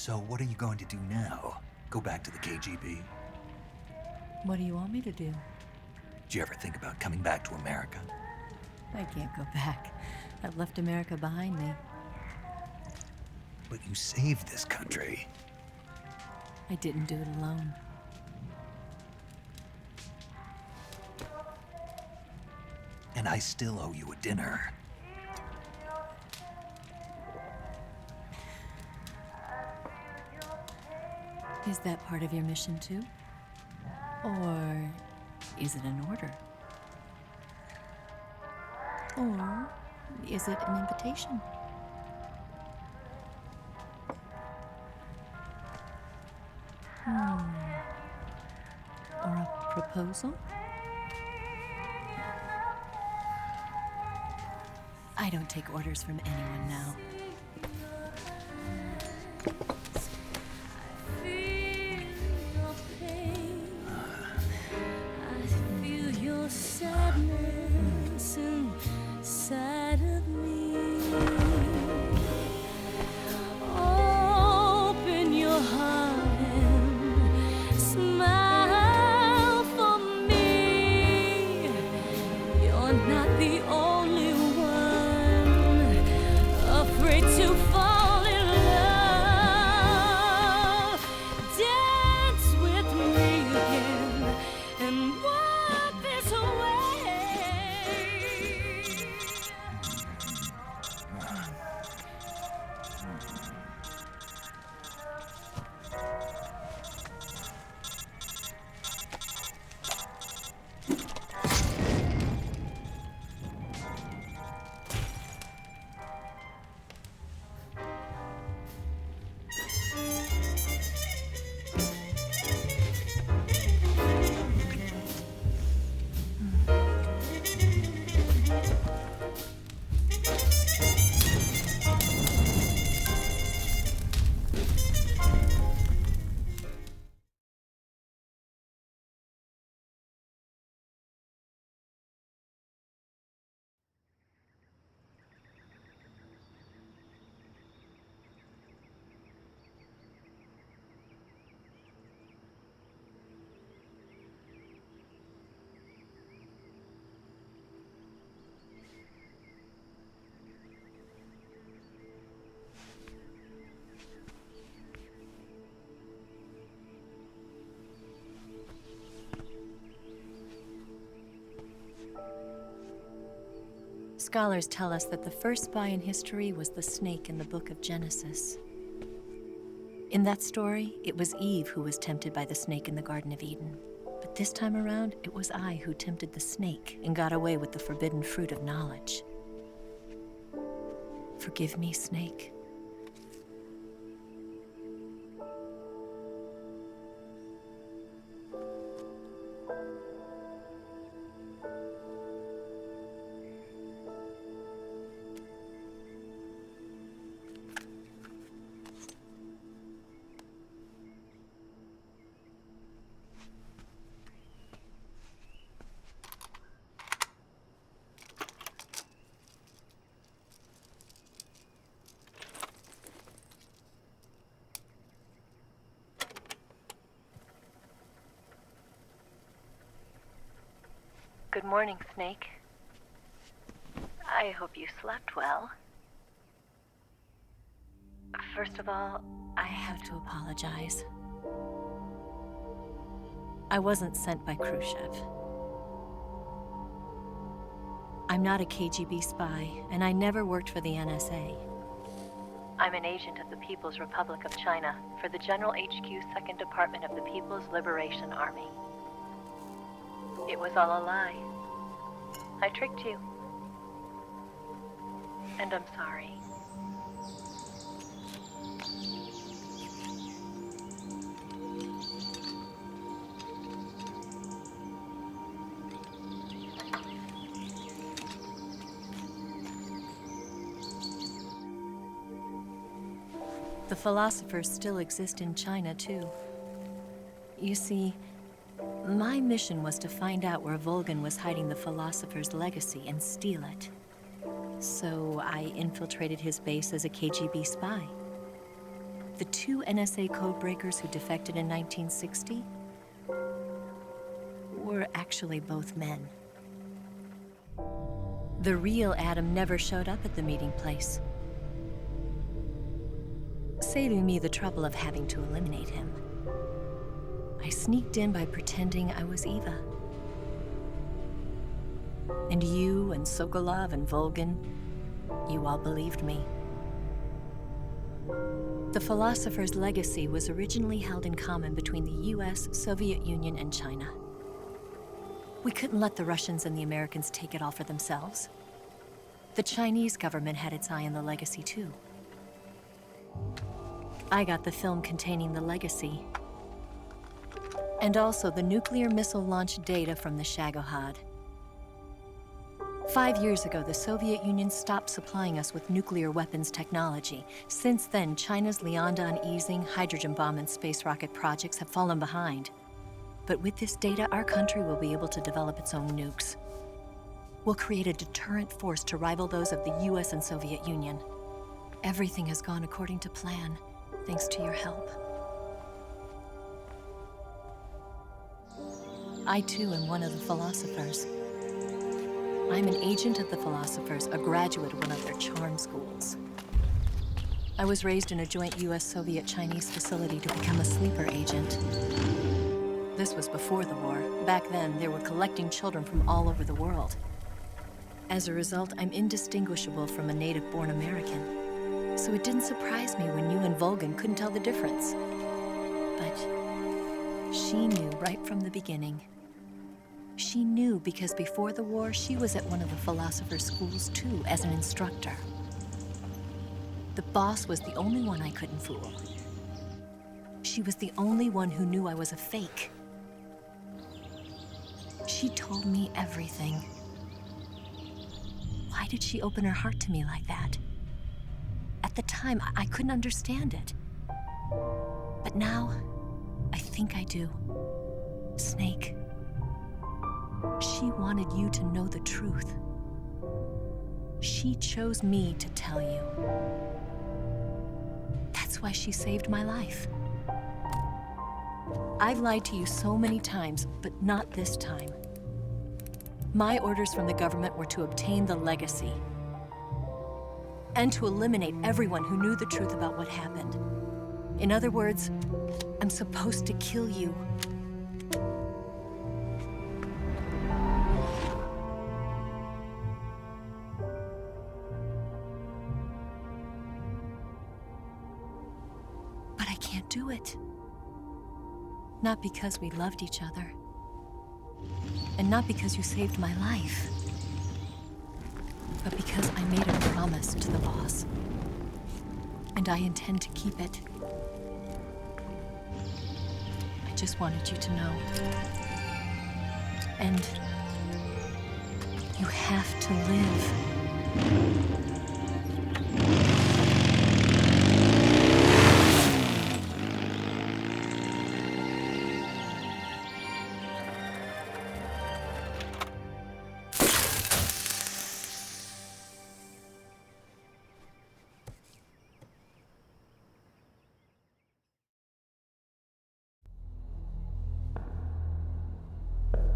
So what are you going to do now? Go back to the KGB? What do you want me to do? Did you ever think about coming back to America? I can't go back. I've left America behind me. But you saved this country. I didn't do it alone. And I still owe you a dinner. Is that part of your mission too? Or is it an order? Or is it an invitation? Or a proposal? I don't take orders from anyone now. Sadness inside of me. Open your heart and smile for me. You're not the only one afraid to fall in love. Dance with me again and wipe this away. Scholars tell us that the first spy in history was the snake in the book of Genesis. In that story, it was Eve who was tempted by the snake in the Garden of Eden. But this time around, it was I who tempted the snake and got away with the forbidden fruit of knowledge. Forgive me, snake. Good morning, Snake. I hope you slept well. First of all, I have to apologize. I wasn't sent by Khrushchev. I'm not a KGB spy, and I never worked for the NSA. I'm an agent of the People's Republic of China for the General HQ 2nd Department of the People's Liberation Army. It was all a lie. I tricked you. And I'm sorry. The philosophers still exist in China, too. You see, my mission was to find out where Volgin was hiding the philosopher's legacy and steal it. So I infiltrated his base as a KGB spy. The two NSA codebreakers who defected in 1960 were actually both men. The real Adam never showed up at the meeting place, saving me the trouble of having to eliminate him. I sneaked in by pretending I was Eva. And you and Sokolov and Volgin, you all believed me. The philosopher's legacy was originally held in common between the US, Soviet Union, and China. We couldn't let the Russians and the Americans take it all for themselves. The Chinese government had its eye on the legacy too. I got the film containing the legacy, and also the nuclear missile launch data from the Shagohod. 5 years ago, the Soviet Union stopped supplying us with nuclear weapons technology. Since then, China's Liaodong easing, hydrogen bomb, and space rocket projects have fallen behind. But with this data, our country will be able to develop its own nukes. We'll create a deterrent force to rival those of the US and Soviet Union. Everything has gone according to plan, thanks to your help. I too am one of the philosophers. I'm an agent of the philosophers, a graduate of one of their charm schools. I was raised in a joint US-Soviet-Chinese facility to become a sleeper agent. This was before the war. Back then, they were collecting children from all over the world. As a result, I'm indistinguishable from a native-born American. So it didn't surprise me when you and Volgin couldn't tell the difference. But she knew right from the beginning. She knew because before the war, she was at one of the philosopher's schools too, as an instructor. The boss was the only one I couldn't fool. She was the only one who knew I was a fake. She told me everything. Why did she open her heart to me like that? At the time, I couldn't understand it. But now, I think I do. Snake. She wanted you to know the truth. She chose me to tell you. That's why she saved my life. I've lied to you so many times, but not this time. My orders from the government were to obtain the legacy and to eliminate everyone who knew the truth about what happened. In other words, I'm supposed to kill you. But I can't do it. Not because we loved each other. And not because you saved my life. But because I made a promise to the boss. And I intend to keep it. I just wanted you to know. And you have to live.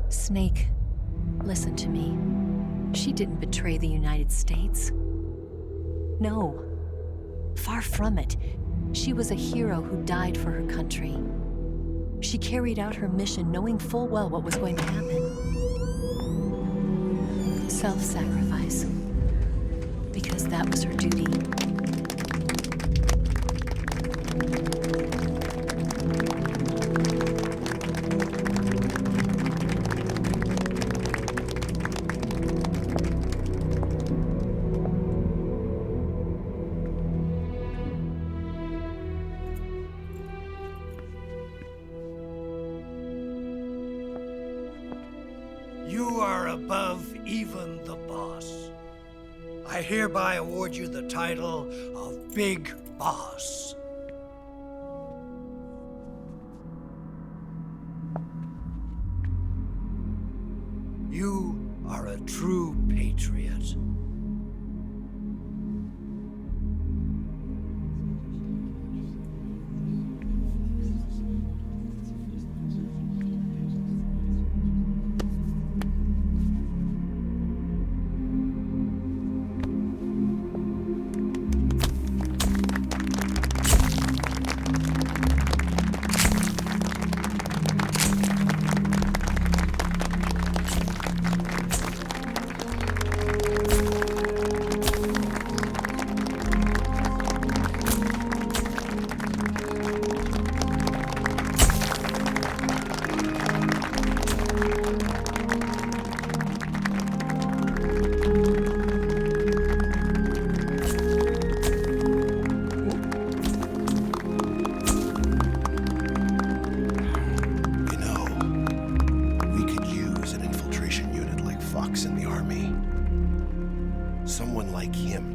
Snake, listen to me. She didn't betray the United States. No, far from it. She was a hero who died for her country. She carried out her mission knowing full well what was going to happen. Self-sacrifice. Because that was her duty. You are above even the boss. I hereby award you the title of Big Boss. You are a true patriot.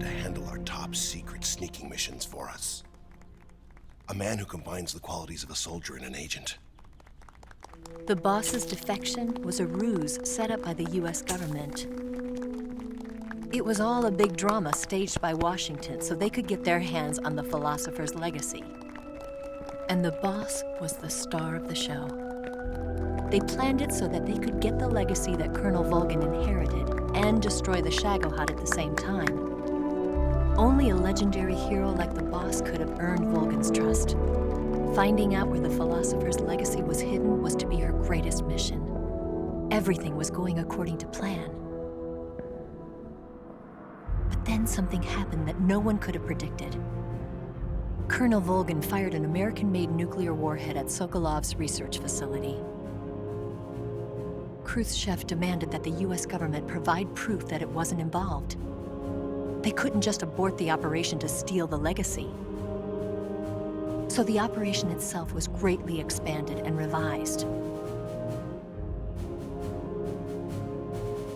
to handle our top secret sneaking missions for us. A man who combines the qualities of a soldier and an agent. The boss's defection was a ruse set up by the US government. It was all a big drama staged by Washington so they could get their hands on the philosopher's legacy. And the boss was the star of the show. They planned it so that they could get the legacy that Colonel Volgin inherited and destroy the Shagohod at the same time. Only a legendary hero like the boss could have earned Volgin's trust. Finding out where the philosopher's legacy was hidden was to be her greatest mission. Everything was going according to plan. But then something happened that no one could have predicted. Colonel Volgin fired an American-made nuclear warhead at Sokolov's research facility. Khrushchev demanded that the US government provide proof that it wasn't involved. They couldn't just abort the operation to steal the legacy. So the operation itself was greatly expanded and revised.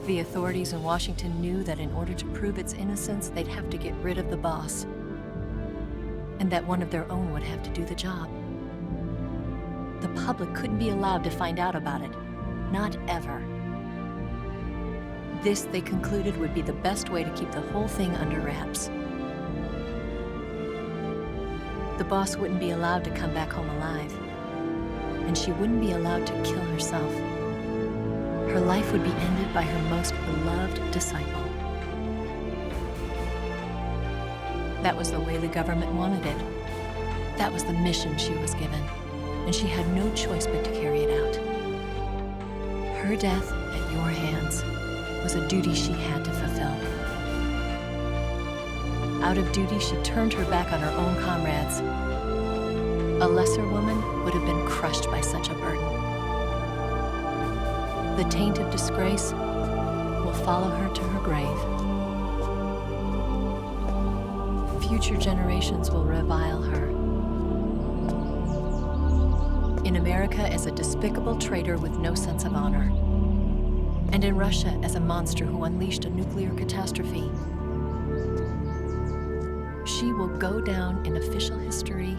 The authorities in Washington knew that in order to prove its innocence, they'd have to get rid of the boss, and that one of their own would have to do the job. The public couldn't be allowed to find out about it, not ever. This, they concluded, would be the best way to keep the whole thing under wraps. The boss wouldn't be allowed to come back home alive, and she wouldn't be allowed to kill herself. Her life would be ended by her most beloved disciple. That was the way the government wanted it. That was the mission she was given, and she had no choice but to carry it out. Her death at your hands was a duty she had to fulfill. Out of duty, she turned her back on her own comrades. A lesser woman would have been crushed by such a burden. The taint of disgrace will follow her to her grave. Future generations will revile her. In America as a despicable traitor with no sense of honor. And in Russia as a monster who unleashed a nuclear catastrophe. She will go down in official history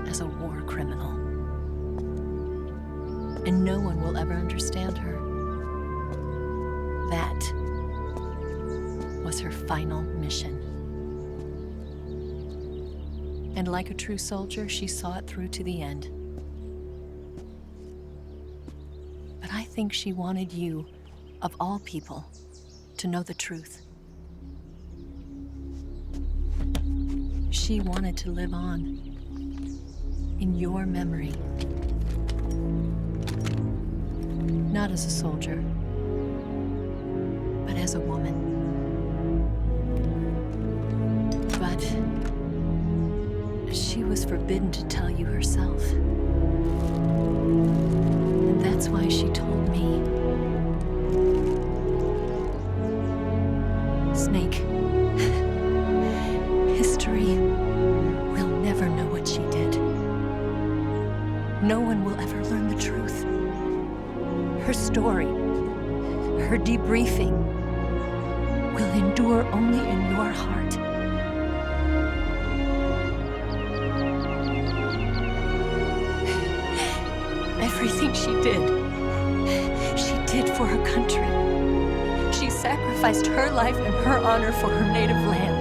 as a war criminal. And no one will ever understand her. That was her final mission. And like a true soldier, she saw it through to the end. But I think she wanted you, of all people, to know the truth. She wanted to live on in your memory. Not as a soldier, but as a woman. But she was forbidden to tell you herself. And that's why she told me. Snake, history will never know what she did. No one will ever learn the truth. Her story, her debriefing, will endure only in your heart. Everything she did for her country. She sacrificed her life and her honor for her native land.